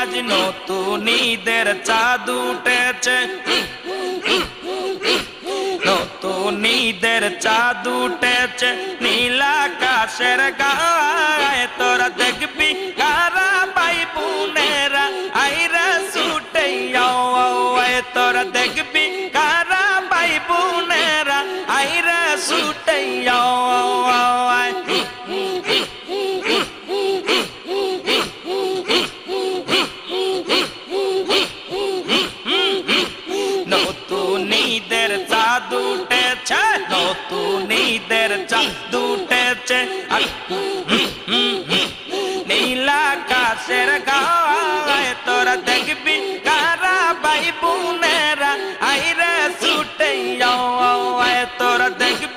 আজ নতুন ঈদের চাঁদ উঠেছে, নতুন ঈদের চাঁদ উঠেছে নীল আকাশের গায়ে। তোরা দেখবি কারা ভাই বোনেরা আইরা ছুটে আয়, তোরা দেখবি কারা ভাই বোনেরা আইরা ছুটে আয়। নতুন ঈদের চাঁদ উঠেছে, নতুন ঈদের চাঁদ উঠেছে নীল আকাশের গায়ে। তোরা দেখবি কারা ভাই বোনেরা আইরে ছুটে আয়, তোরা দেখবি